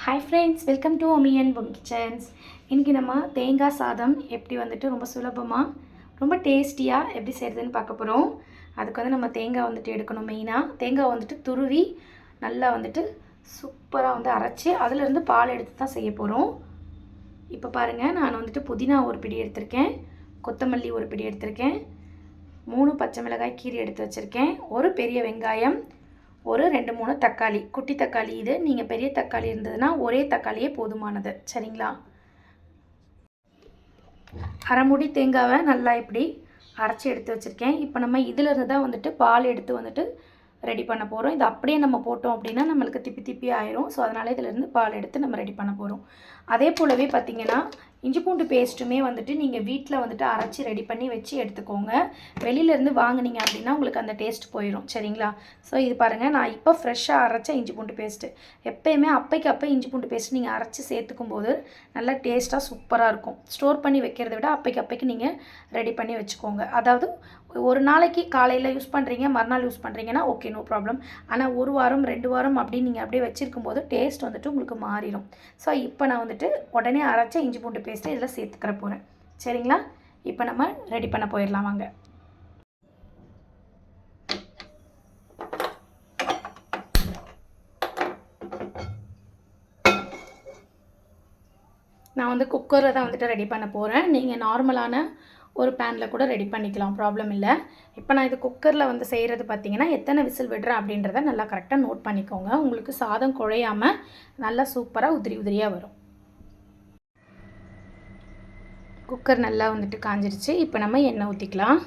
Hi friends, welcome to Ami and Pon kitchens. இன்றைக்கி நம்ம தேங்காய் சாதம் எப்படி ரொம்ப சுலபமாக ரொம்ப டேஸ்டியாக எப்படி செய்கிறதுன்னு பார்க்க போகிறோம். அதுக்கு நம்ம தேங்காய் எடுக்கணும். மெயினாக தேங்காய் துருவி நல்லா சூப்பராக அரைச்சி அதிலிருந்து பால் எடுத்து தான் செய்ய போகிறோம். இப்போ பாருங்கள், நான் புதினா ஒரு பிடி எடுத்திருக்கேன், கொத்தமல்லி ஒரு பிடி எடுத்திருக்கேன், 3 பச்சை மிளகாய் கீரை எடுத்து வச்சுருக்கேன், ஒரு பெரிய வெங்காயம், ஒரு 2-3 தக்காளி, குட்டி தக்காளி. இது நீங்கள் பெரிய தக்காளி இருந்ததுன்னா ஒரே தக்காளியே போதுமானது, சரிங்களா? அரை மூடி தேங்காவை நல்லா இப்படி அரைச்சி எடுத்து வச்சுருக்கேன். இப்போ நம்ம இதிலிருந்து தான் பால் எடுத்து ரெடி பண்ண போகிறோம். இது அப்படியே நம்ம போட்டோம் அப்படின்னா நம்மளுக்கு திப்பி ஆயிரும். ஸோ அதனால் இதிலேருந்து பால் எடுத்து நம்ம ரெடி பண்ண போகிறோம். அதே போலவே பார்த்திங்கன்னா இஞ்சி பூண்டு பேஸ்ட்டுமே நீங்கள் வீட்டில் அரைச்சி ரெடி பண்ணி வச்சு எடுத்துக்கோங்க. வெளியிலேருந்து வாங்கினீங்க அப்படின்னா உங்களுக்கு அந்த டேஸ்ட் போயிடும், சரிங்களா? ஸோ இது பாருங்கள், நான் இப்போ ஃப்ரெஷ்ஷாக அரைச்ச இஞ்சி பூண்டு பேஸ்ட்டு. எப்போயுமே அப்போ இஞ்சி பூண்டு பேஸ்ட் நீங்கள் அரைச்சி சேர்த்துக்கும் போது நல்லா டேஸ்ட்டாக சூப்பராக இருக்கும். ஸ்டோர் பண்ணி வைக்கிறத விட அப்பைக்கு நீங்கள் ரெடி பண்ணி வச்சுக்கோங்க. அதாவது ஒரு நாளைக்கு காலையில் யூஸ் பண்ணுறீங்க, மறுநாள் யூஸ் பண்ணுறீங்கன்னா ஓகே, நோ ப்ராப்ளம். ஆனால் 1 வாரம் 2 வாரம் அப்படின்னு நீங்கள் அப்படியே வச்சுருக்கும் போது டேஸ்ட் உங்களுக்கு மாறிடும். ஸோ இப்போ நான் உடனே அரைச்ச இஞ்சி பூண்டு பேஸ்ட்டு இதில் சேர்த்துக்கிற போகிறேன், சரிங்களா? இப்போ நம்ம ரெடி பண்ண போயிடலாம் வாங்க. நான் குக்கரில் தான் ரெடி பண்ண போகிறேன். நீங்கள் நார்மலான ஒரு பேனில் கூட ரெடி பண்ணிக்கலாம், ப்ராப்ளம் இல்லை. இப்போ நான் இது குக்கரில் செய்கிறது பார்த்திங்கன்னா எத்தனை விசில் விடுறேன் அப்படின்றத நல்லா கரெக்டாக நோட் பண்ணிக்கோங்க. உங்களுக்கு சாதம் குழையாமல் நல்லா சூப்பராக உதிரியாக வரும். குக்கர் நல்லா காஞ்சிருச்சு. இப்போ நம்ம எண்ணெய் ஊற்றிக்கலாம்.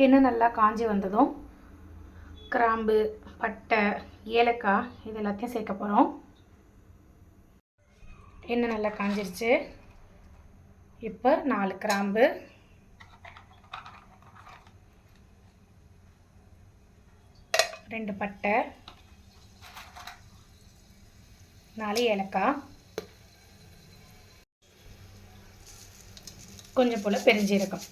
எண்ணெய் நல்லா காஞ்சி வந்ததும் கிராம்பு, பட்டை, ஏலக்காய் இது எல்லாத்தையும் சேர்க்க போகிறோம். எண்ணெய் நல்லா காஞ்சிருச்சு. இப்போ 4 கிராம்பு, 2 பட்டை, 4 ஏலக்காய், கொஞ்சம் போல் பெருஞ்சீரகம்.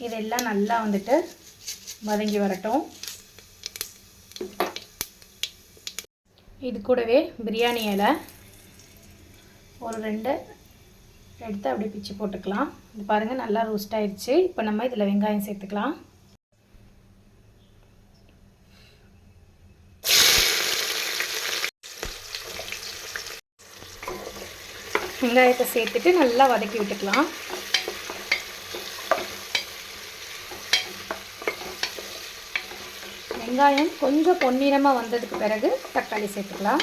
இதெல்லாம் நல்லா வதங்கி வரட்டும். இது கூடவே பிரியாணி இலை ஒரு 2 எடுத்து அப்படியே பிச்சு போட்டுக்கலாம். இது பாருங்கள், நல்லா ரோஸ்ட் ஆயிடுச்சு. இப்போ நம்ம இதில் வெங்காயம் சேர்த்துக்கலாம். வெங்காயத்தை சேர்த்துட்டு நல்லா வதக்கி விட்டுக்கலாம். வெங்காயம் கொஞ்சம் பொன்னிறமாக வந்ததுக்கு பிறகு தக்காளி சேர்த்துக்கலாம்.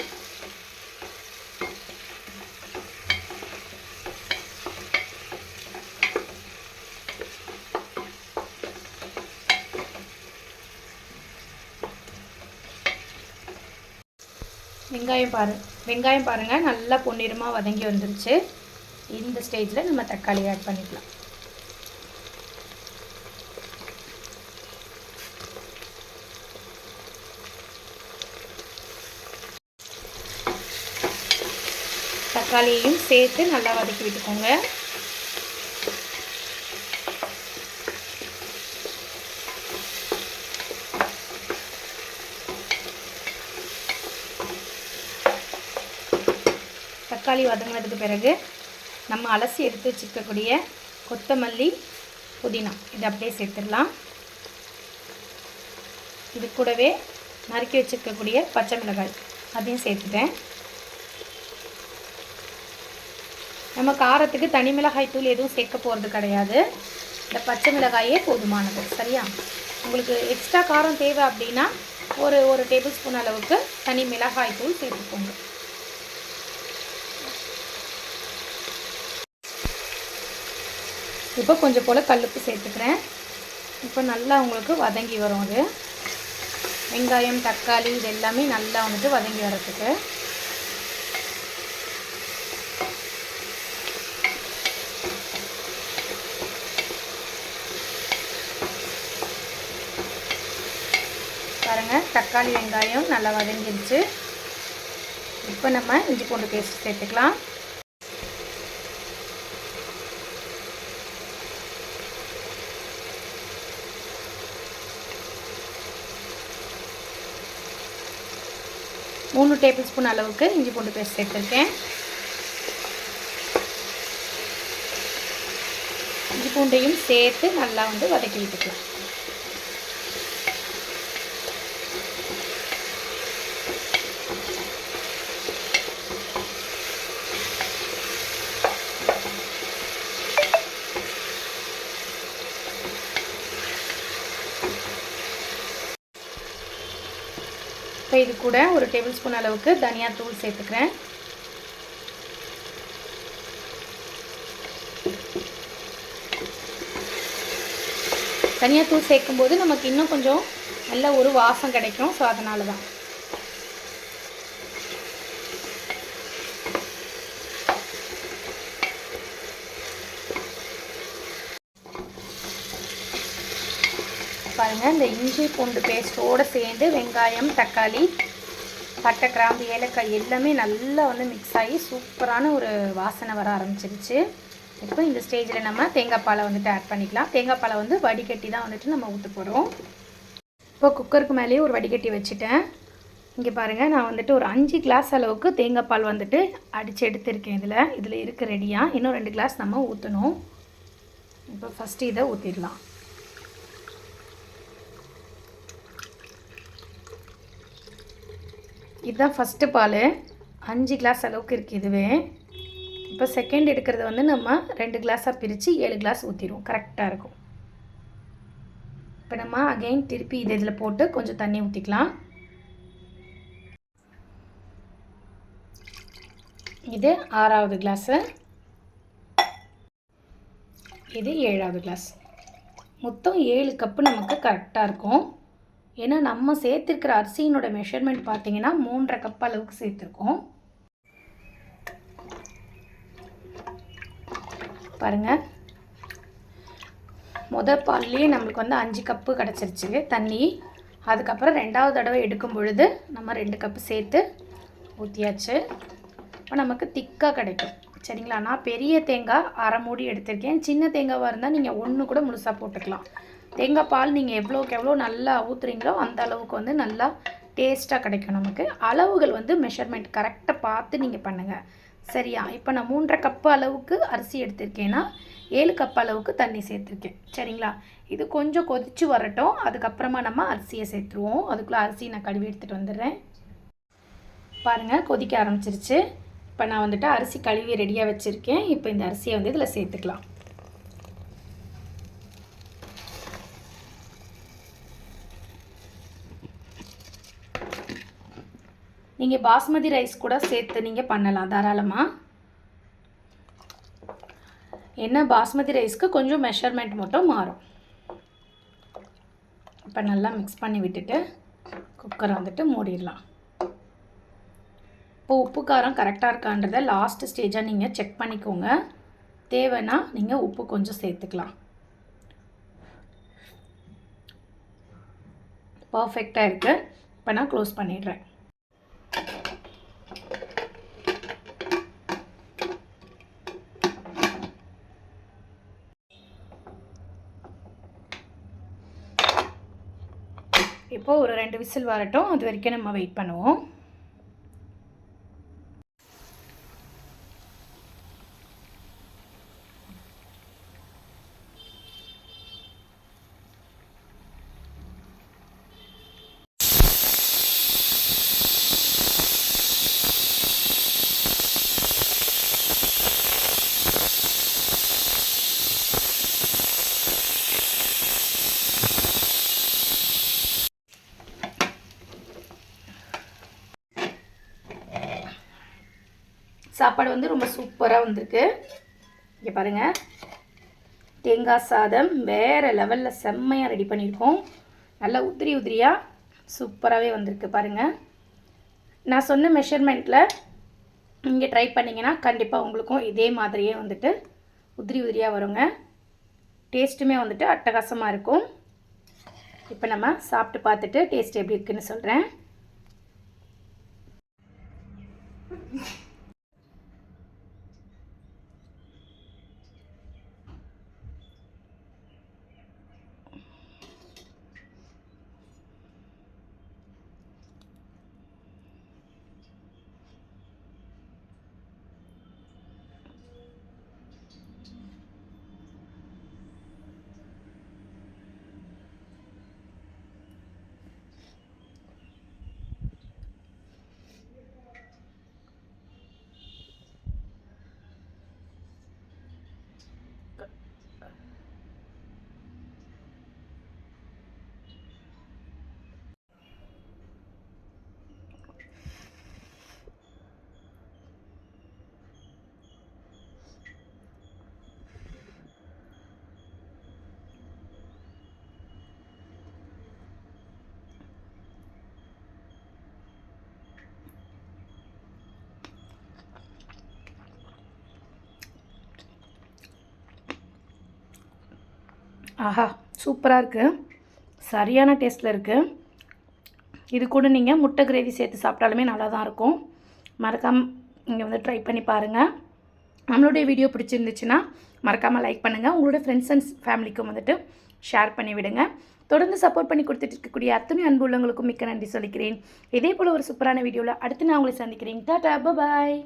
வெங்காயம் பாருங்கள், நல்லா பொன்னிறமாக வதங்கி வந்துருச்சு. இந்த ஸ்டேஜில் நம்ம தக்காளி ஆட் பண்ணிக்கலாம். தக்காளியையும் சேர்த்து நல்லா வதக்கி விட்டுக்கோங்க. தக்காளி வதங்கினதுக்கு பிறகு நம்ம அலசி எடுத்து வச்சுருக்கக்கூடிய கொத்தமல்லி, புதினா இதை அப்படியே சேர்த்துடலாம். இது கூடவே நறுக்கி வச்சுருக்கக்கூடிய பச்சை மிளகாய் அதையும் சேர்த்துட்டேன். நம்ம காரத்துக்கு தனி மிளகாய் தூள் எதுவும் சேர்க்க போகிறது கிடையாது. இந்த பச்சை மிளகாயே போதுமானது, சரியா? உங்களுக்கு எக்ஸ்ட்ரா காரம் தேவை அப்படின்னா ஒரு டேபிள் ஸ்பூன் அளவுக்கு தனி மிளகாய் தூள் சேர்த்துக்கோங்க. இப்போ கொஞ்சம் போல் கல்லுப்பு சேர்த்துக்கிறேன். இப்போ நல்லா உங்களுக்கு வதங்கி வரும். அது வெங்காயம், தக்காளி இது எல்லாமே நல்லா வதங்கி வரத்துக்கு. பாருங்கள், தக்காளி வெங்காயம் நல்லா வதங்கிருச்சு. இப்போ நம்ம இஞ்சி பூண்டு பேஸ்ட் சேர்த்துக்கலாம். மூணு டேபிள் ஸ்பூன் அளவுக்கு இஞ்சி பூண்டு பேஸ்ட் சேர்த்துருக்கேன். இஞ்சி பூண்டையும் சேர்த்து நல்லா வந்து வதக்கி விட்டுக்கலாம். இப்போ இது கூட ஒரு டேபிள் ஸ்பூன் அளவுக்கு தனியாத்தூள் சேர்த்துக்கிறேன். தனியாத்தூள் சேர்க்கும்போது நமக்கு இன்னும் கொஞ்சம் நல்ல ஒரு வாசம் கிடைக்கும். ஸோ அதனால தான். பாருங்கள், இந்த இஞ்சி பூண்டு பேஸ்ட்டோடு சேர்ந்து வெங்காயம், தக்காளி, பட்டை, கிராம்பு, ஏலக்காய் எல்லாமே நல்லா வந்து மிக்ஸ் ஆகி சூப்பரான ஒரு வாசனை வர ஆரம்பிச்சிருச்சு. இப்போ இந்த ஸ்டேஜில் நம்ம தேங்காய் பாலை வந்துட்டு ஆட் பண்ணிக்கலாம். தேங்காய் பாலை வந்து வடிகட்டி தான் வந்துட்டு நம்ம ஊற்ற போகிறோம். இப்போ குக்கருக்கு மேலேயே ஒரு வடிகட்டி வச்சுட்டேன். இங்கே பாருங்கள், நான் வந்துட்டு ஒரு 5 கிளாஸ் அளவுக்கு தேங்காய் பால் வந்துட்டு அடித்து எடுத்துருக்கேன். இதில் இருக்க ரெடியாக இன்னும் 2 கிளாஸ் நம்ம ஊற்றணும். இப்போ ஃபஸ்ட்டு இதை ஊற்றிடலாம். இதுதான் ஃபஸ்ட்டு பால். 5 கிளாஸ் அளவுக்கு இருக்குது இதுவே. இப்போ செகண்ட் எடுக்கிறது வந்து நம்ம 2 கிளாஸாக பிரித்து 7 கிளாஸ் ஊற்றிடுவோம். கரெக்டாக இருக்கும். இப்போ நம்ம அகைன் திருப்பி இதில் போட்டு கொஞ்சம் தண்ணி ஊற்றிக்கலாம். இது 6வது கிளாஸு, இது 7வது கிளாஸ். மொத்தம் 7 கப்பு நமக்கு கரெக்டாக இருக்கும். ஏன்னா நம்ம சேர்த்துருக்கிற அரிசியினோட மெஷர்மெண்ட் பார்த்திங்கன்னா 3.5 கப் அளவுக்கு சேர்த்துருக்கோம். பாருங்கள், முதல் பால்லேயே நம்மளுக்கு வந்து 5 கப்பு கிடச்சிருச்சு தண்ணி. அதுக்கப்புறம் 2வது தடவை எடுக்கும் பொழுது நம்ம 2 கப்பு சேர்த்து ஊற்றியாச்சு. இப்போ நமக்கு திக்காக கிடைக்கும். சரிங்களா? நான் பெரிய தேங்காய் 1/2 மூடி எடுத்திருக்கேன். சின்ன தேங்காவாக இருந்தால் நீங்கள் 1 கூட முழுசாக போட்டுக்கலாம். தேங்காய் பால் நீங்கள் எவ்வளோக்கு நல்லா ஊற்றுறீங்களோ அந்த அளவுக்கு வந்து நல்லா டேஸ்ட்டாக கிடைக்கும் நமக்கு. அளவுகள் வந்து மெஷர்மெண்ட் கரெக்டாக பார்த்து நீங்கள் பண்ணுங்கள். சரியா? இப்போ நான் 3.5 கப்பு அளவுக்கு அரிசி எடுத்திருக்கேன்னா 7 கப் அளவுக்கு தண்ணி சேர்த்துருக்கேன். சரிங்களா? இது கொஞ்சம் கொதித்து வரட்டும். அதுக்கப்புறமா நம்ம அரிசியை சேர்த்துருவோம். அதுக்குள்ளே அரிசி நான் கழுவி எடுத்துகிட்டு வந்துடுறேன். பாருங்கள், கொதிக்க ஆரம்பிச்சிருச்சு. இப்போ நான் வந்துட்டு அரிசி கழுவி ரெடியாக வச்சுருக்கேன். இப்போ இந்த அரிசியை வந்து இதில் சேர்த்துக்கலாம். நீங்கள் பாஸ்மதி ரைஸ் கூட சேர்த்து நீங்கள் பண்ணலாம் தாராளமாக. என்ன பாஸ்மதி ரைஸ்க்கு கொஞ்சம் மெஷர்மெண்ட் மட்டும் மாறும். இப்போ நல்லா மிக்ஸ் பண்ணி விட்டுட்டு குக்கரை வந்துட்டு மூடிடலாம். இப்போ உப்பு காரம் கரெக்டாக இருக்கான்றதை லாஸ்ட் ஸ்டேஜாக நீங்கள் செக் பண்ணிக்கோங்க. தேவைன்னா நீங்கள் உப்பு கொஞ்சம் சேர்த்துக்கலாம். பர்ஃபெக்டாக இருக்குது. இப்போ நான் க்ளோஸ் பண்ணிடுறேன். இப்போது ஒரு 2 விசில் வரட்டும். அது வரைக்கும் நம்ம வெயிட் பண்ணுவோம். சாப்பாடு வந்து ரொம்ப சூப்பராக வந்திருக்கு. இங்கே பாருங்கள், தேங்காய் சாதம் வேறு லெவலில் செம்மையாக ரெடி பண்ணியிருக்கோம். நல்லா உதிரி உதிரியாக சூப்பராகவே வந்திருக்கு. பாருங்கள், நான் சொன்ன மெஷர்மெண்ட்டில் நீங்கள் ட்ரை பண்ணிங்கன்னா கண்டிப்பாக உங்களுக்கும் இதே மாதிரியே வந்துட்டு உதிரி உதிரியாக வருங்க. டேஸ்ட்டுமே வந்துட்டு அட்டகாசமாக இருக்கும். இப்போ நம்ம சாப்பிட்டு பார்த்துட்டு டேஸ்ட் எப்படி இருக்குன்னு சொல்கிறேன். ஆஹா, சூப்பராக இருக்குது. சரியான டேஸ்ட்டில் இருக்குது. இது கூட நீங்கள் முட்டை கிரேவி சேர்த்து சாப்பிட்டாலுமே நல்லா தான் இருக்கும். மறக்காமல் நீங்கள் வந்து ட்ரை பண்ணி பாருங்கள். நம்மளுடைய வீடியோ பிடிச்சிருந்துச்சுன்னா மறக்காமல் லைக் பண்ணுங்கள். உங்களோட ஃப்ரெண்ட்ஸ் அண்ட் ஃபேமிலிக்கும் வந்துட்டு ஷேர் பண்ணி விடுங்க. தொடர்ந்து சப்போர்ட் பண்ணி கொடுத்துட்டு இருக்கக்கூடிய அத்தனை அன்பு உள்ளவங்களுக்கும் மிக்க நன்றி சொல்லிக்கிறேன். இதே போல் ஒரு சூப்பரான வீடியோவில் அடுத்து நான் உங்களை சந்திக்கிறேன். டாடா, பாய்.